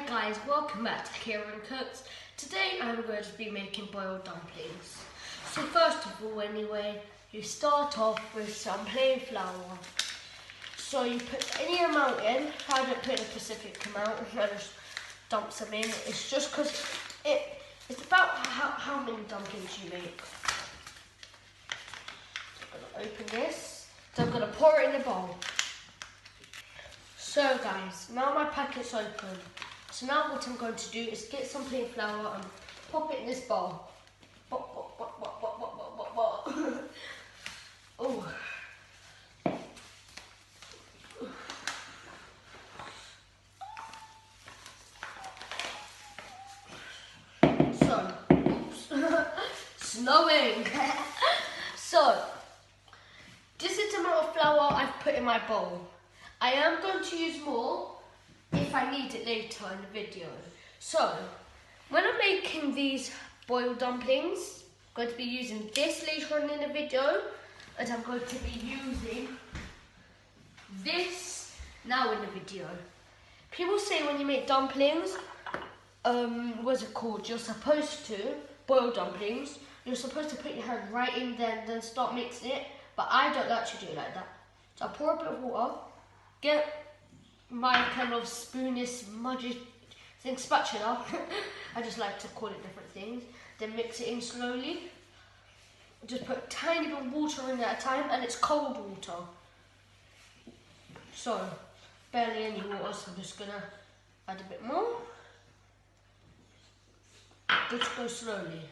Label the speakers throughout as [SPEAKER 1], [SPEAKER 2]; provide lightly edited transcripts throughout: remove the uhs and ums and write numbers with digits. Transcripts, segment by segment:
[SPEAKER 1] guys, welcome back to Kieran Cooks. Today I'm going to be making boiled dumplings. So first of all anyway, you start off with some plain flour. So you put any amount in. I don't put a specific amount, I just dump some in. It's just because it's about how many dumplings you make. So I'm going to open this. So I'm going to pour it in the bowl. So guys, now my packet's open. So now what I'm going to do is get some plain flour and pop it in this bowl. Oh. So, oops. Snowing. So, this is the amount of flour I've put in my bowl. I am going to use more if I need it later in the video. So, when I'm making these boiled dumplings, I'm going to be using this later on in the video, and I'm going to be using this now in the video. People say when you make dumplings, what's it called? You're supposed to, boiled dumplings, you're supposed to put your hand right in there and then start mixing it, but I don't like to do it like that. So I pour a bit of water. Get my kind of spoonish, mudgy thing, spatula. I just like to call it different things. Then mix it in slowly. Just put a tiny bit of water in at a time, and it's cold water. So, barely any water, so I'm just gonna add a bit more. Just go slowly.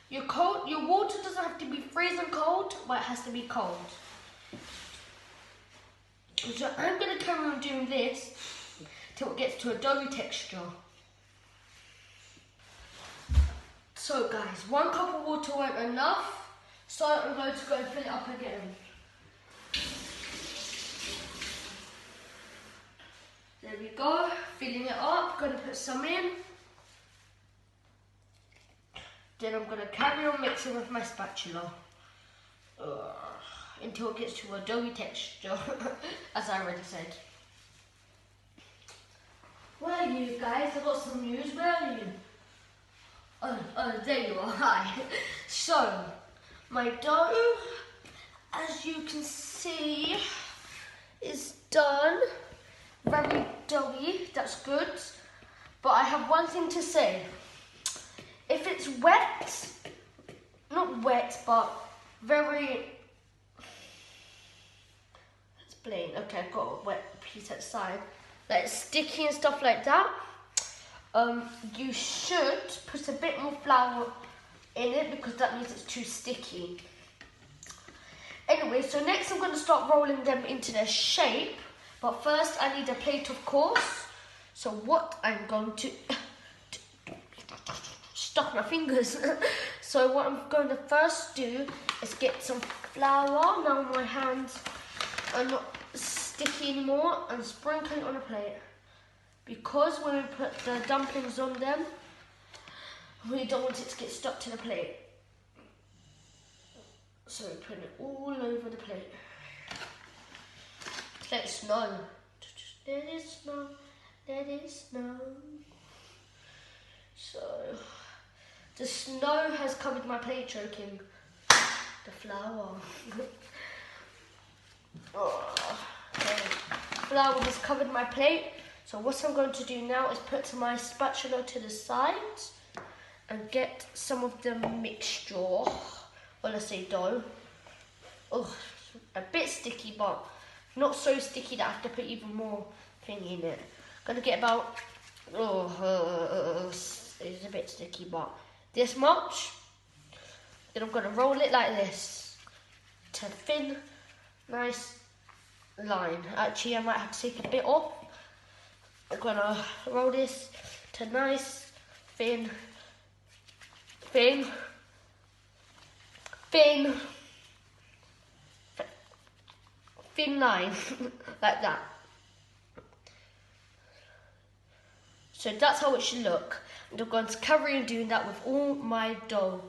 [SPEAKER 1] Your water doesn't have to be freezing cold, but it has to be cold. So I'm going to carry on doing this till it gets to a doughy texture. So guys, 1 cup of water weren't enough, so I'm going to go and fill it up again. There we go, filling it up, going to put some in. Then I'm going to carry on mixing with my spatula. Until it gets to a doughy texture, as I already said. Where are you guys? I've got some news. Where are you? Oh, there you are. Hi. So, my dough, as you can see, is done. Very doughy. That's good. But I have one thing to say. If it's wet, not wet, but very plain. Okay, I've got a wet piece outside, like sticky and stuff like that. You should put a bit more flour in it because that means it's too sticky. Anyway, so next I'm going to start rolling them into their shape, but first I need a plate, of course. So what I'm going to stuck my fingers. So what I'm going to first do is get some flour. Now my hands are not sticky anymore, and sprinkle it on a plate, because when we put the dumplings on them, we don't want it to get stuck to the plate. So we put it all over the plate. Let it snow. Let it snow. Let it snow. So the snow has covered my plate, choking the flour. Okay. Flour has covered my plate. So what I'm going to do now is put my spatula to the side and get some of the mixture. Well, let's say dough. Oh, a bit sticky, but not so sticky that I have to put even more thing in it. I'm gonna get about, it's a bit sticky, but this much. Then I'm gonna roll it like this to thin, nice line. Actually, I might have to take a bit off. I'm gonna roll this to nice, thin line, like that. So that's how it should look. And I'm going to carry on doing that with all my dough.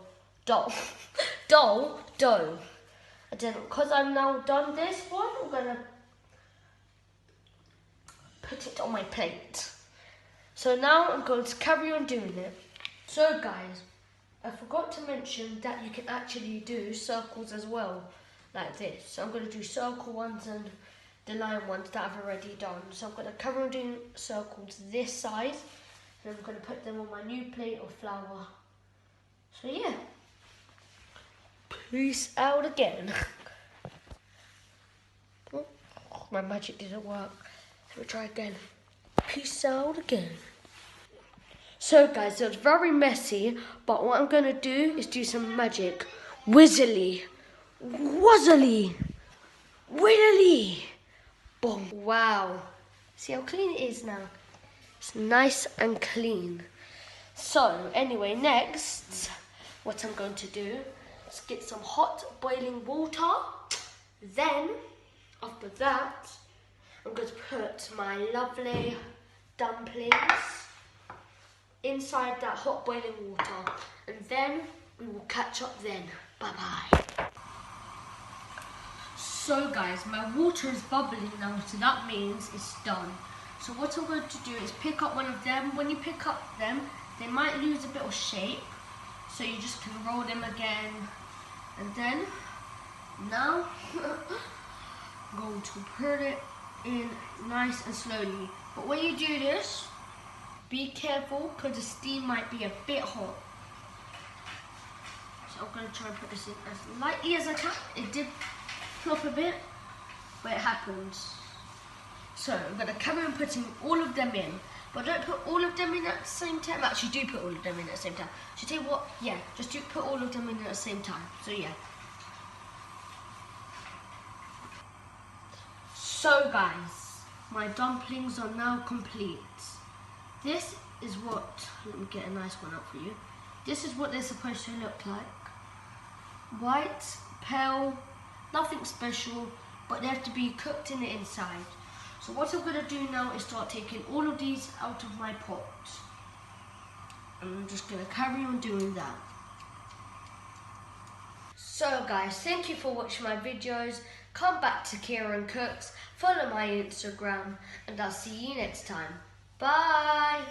[SPEAKER 1] And then, because I've now done this one, I'm gonna put it on my plate. So now I'm going to carry on doing it. So guys, I forgot to mention that you can actually do circles as well, like this. So I'm going to do circle ones and the line ones that I've already done. So I'm going to carry on doing circles this size, and I'm going to put them on my new plate of flour. So yeah, peace out again. Oh, my magic didn't work. Let me try again. Peace out again. So guys, it was very messy, but what I'm going to do is do some magic. Whizzily, wuzzily, widdly, boom. Wow. See how clean it is now? It's nice and clean. So anyway, next, what I'm going to do is get some hot boiling water. Then, after that, I'm going to put my lovely dumplings inside that hot boiling water, and then we will catch up then. Bye bye. So guys, my water is bubbling now, so that means it's done. So what I'm going to do is pick up one of them. When you pick up them, they might lose a bit of shape, so you just can roll them again. And then now I'm going to put it in nice and slowly. But when you do this, be careful because the steam might be a bit hot. So I'm going to try and put this in as lightly as I can. It did flop a bit, but it happens. So I'm going to carry on putting all of them in. But don't put all of them in at the same time. Actually, do put all of them in at the same time. So tell you what, yeah, just do put all of them in at the same time. So yeah. So guys, my dumplings are now complete. This is what, let me get a nice one up for you. This is what they're supposed to look like. White, pale, nothing special, but they have to be cooked in the inside. So what I'm going to do now is start taking all of these out of my pot. I'm just going to carry on doing that. So guys, thank you for watching my videos. Come back to Kieran Cooks, follow my Instagram, and I'll see you next time. Bye!